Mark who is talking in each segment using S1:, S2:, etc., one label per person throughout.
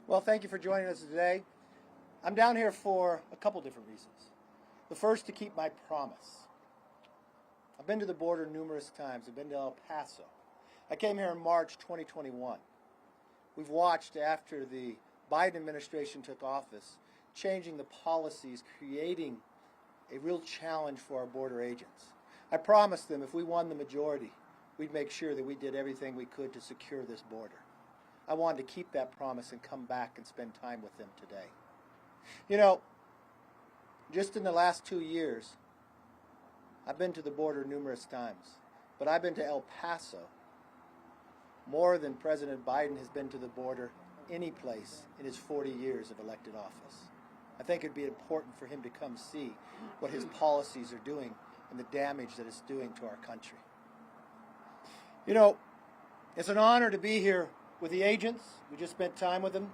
S1: Well, thank you for joining us today. I'm down here for a couple different reasons. The first, to keep my promise. I've been to the border numerous times. I've been to El Paso. I came here in March 2021. We've watched, after the Biden administration took office, changing the policies, creating a real challenge for our border agents. I promised them if we won the majority, we'd make sure that we did everything we could to secure this border. I wanted to keep that promise and come back and spend time with them today. You know, just in the last 2 years, I've been to the border numerous times, but I've been to El Paso more than President Biden has been to the border any place in his 40 years of elected office. I think it'd be important for him to come see what his policies are doing and the damage that it's doing to our country. You know, it's an honor to be here with the agents. We just spent time with them.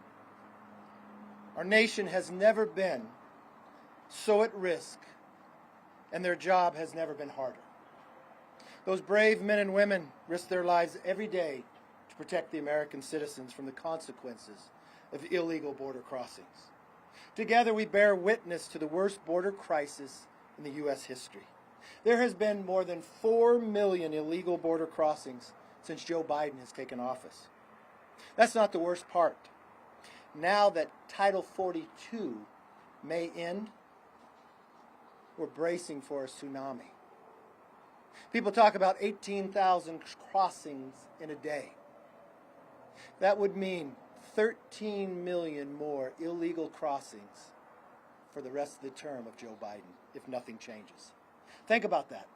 S1: Our nation has never been so at risk, and their job has never been harder. Those brave men and women risk their lives every day to protect the American citizens from the consequences of illegal border crossings. Together we bear witness to the worst border crisis in the U.S. history. There has been more than 4 million illegal border crossings since Joe Biden has taken office. That's not the worst part. Now that Title 42 may end, we're bracing for a tsunami. People talk about 18,000 crossings in a day. That would mean 13 million more illegal crossings for the rest of the term of Joe Biden if nothing changes. Think about that.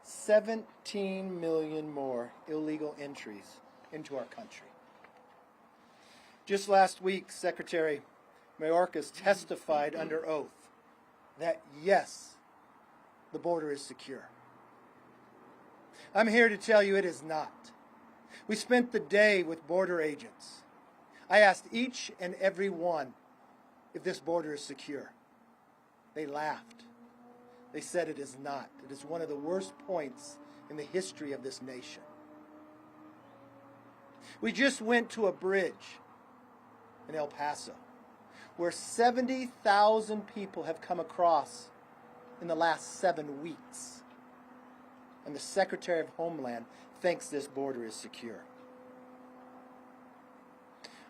S1: 17 million more illegal entries into our country. Just last week, Secretary Mayorkas testified under oath that, yes, the border is secure. I'm here to tell you it is not. We spent the day with border agents. I asked each and every one if this border is secure. They laughed. They said it is not. It is one of the worst points in the history of this nation. We just went to a bridge in El Paso where 70,000 people have come across in the last 7 weeks. And the Secretary of Homeland thinks this border is secure.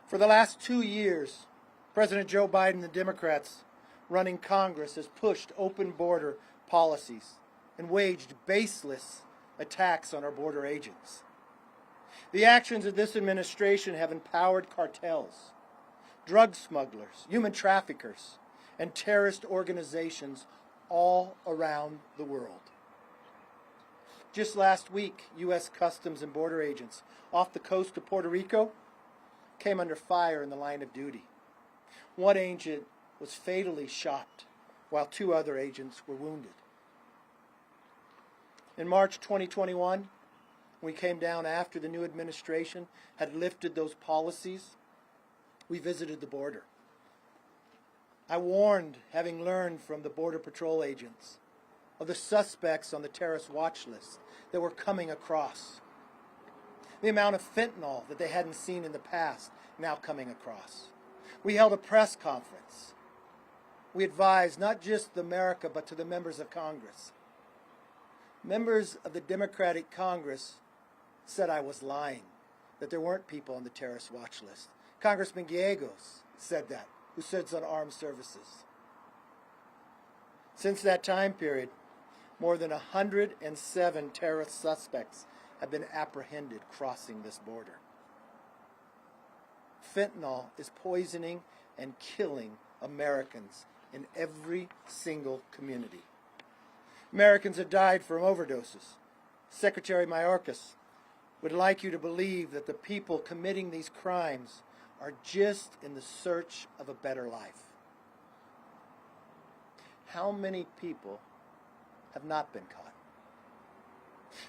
S1: For the last 2 years, President Joe Biden and the Democrats running Congress has pushed open border policies and waged baseless attacks on our border agents. The actions of this administration have empowered cartels, drug smugglers, human traffickers, and terrorist organizations all around the world. Just last week, U.S. Customs and Border agents off the coast of Puerto Rico came under fire in the line of duty. One agent was fatally shot, while 2 other agents were wounded. In March 2021, we came down after the new administration had lifted those policies. We visited the border. I warned, having learned from the Border Patrol agents, of the suspects on the terrorist watch list that were coming across. The amount of fentanyl that they hadn't seen in the past now coming across. We held a press conference. We advised not just America, but to the members of Congress. Members of the Democratic Congress said I was lying, that there weren't people on the terrorist watch list. Congressman Gallegos said that, who sits on armed services. Since that time period, more than 107 terrorist suspects have been apprehended crossing this border. Fentanyl is poisoning and killing Americans in every single community. Americans have died from overdoses. Secretary Mayorkas would like you to believe that the people committing these crimes are just in the search of a better life. How many people have not been caught?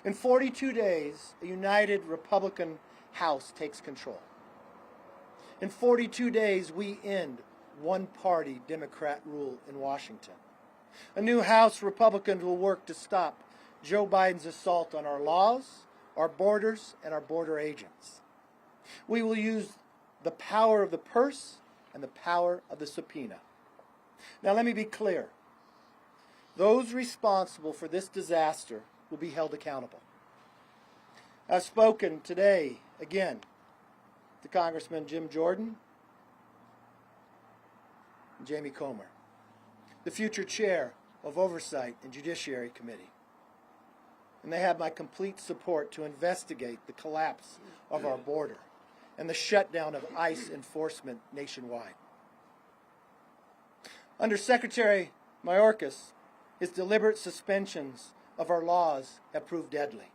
S1: In 42 days, a united Republican House takes control. In 42 days, we end one-party Democrat rule in Washington. A new House Republicans will work to stop Joe Biden's assault on our laws, our borders, and our border agents. We will use the power of the purse and the power of the subpoena. Now let me be clear. Those responsible for this disaster will be held accountable. I've spoken today, again, to Congressman Jim Jordan and Jamie Comer, the future chair of Oversight and Judiciary Committee. And they have my complete support to investigate the collapse of our border and the shutdown of ICE enforcement nationwide. Under Secretary Mayorkas, his deliberate suspensions of our laws have proved deadly.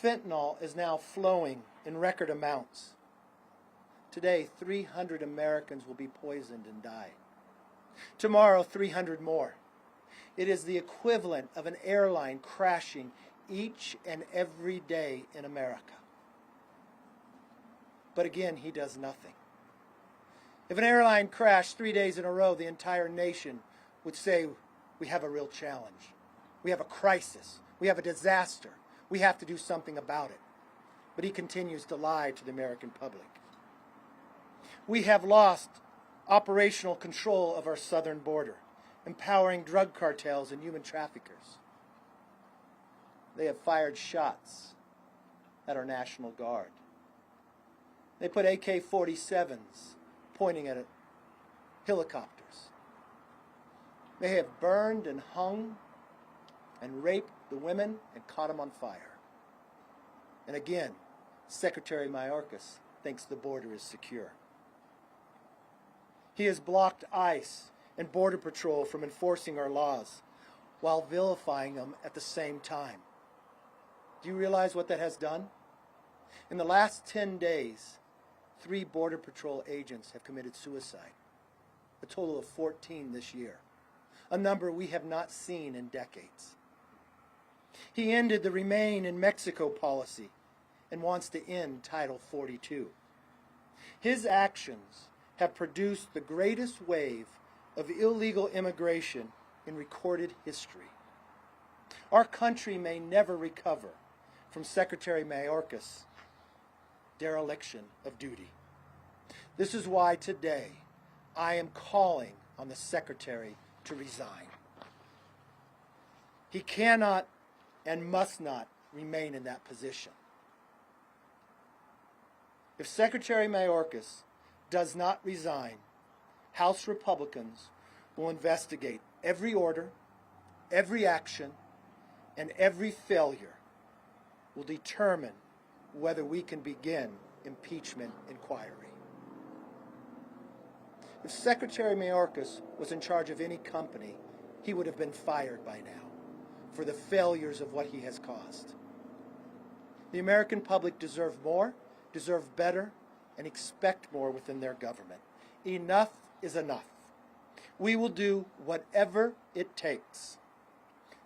S1: Fentanyl is now flowing in record amounts. Today, 300 Americans will be poisoned and die. Tomorrow, 300 more. It is the equivalent of an airline crashing each and every day in America. But again, he does nothing. If an airline crashed 3 days in a row, the entire nation would say, we have a real challenge. We have a crisis. We have a disaster. We have to do something about it. But he continues to lie to the American public. We have lost operational control of our southern border, empowering drug cartels and human traffickers. They have fired shots at our National Guard. They put AK-47s pointing at helicopters. They have burned and hung and raped the women and caught them on fire. And again, Secretary Mayorkas thinks the border is secure. He has blocked ICE and Border Patrol from enforcing our laws while vilifying them at the same time. Do you realize what that has done? In the last 10 days, 3 Border Patrol agents have committed suicide, a total of 14 this year, a number we have not seen in decades. He ended the Remain in Mexico policy and wants to end Title 42. His actions have produced the greatest wave of illegal immigration in recorded history. Our country may never recover from Secretary Mayorkas' dereliction of duty. This is why today I am calling on the Secretary to resign. He cannot and must not remain in that position. If Secretary Mayorkas does not resign, House Republicans will investigate every order, every action, and every failure will determine whether we can begin impeachment inquiry. If Secretary Mayorkas was in charge of any company, he would have been fired by now for the failures of what he has caused. The American public deserve more, deserve better, and expect more within their government. Enough is enough. We will do whatever it takes.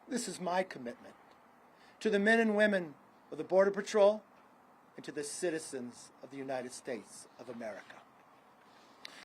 S1: This is my commitment to the men and women of the Border Patrol and to the citizens of the United States of America.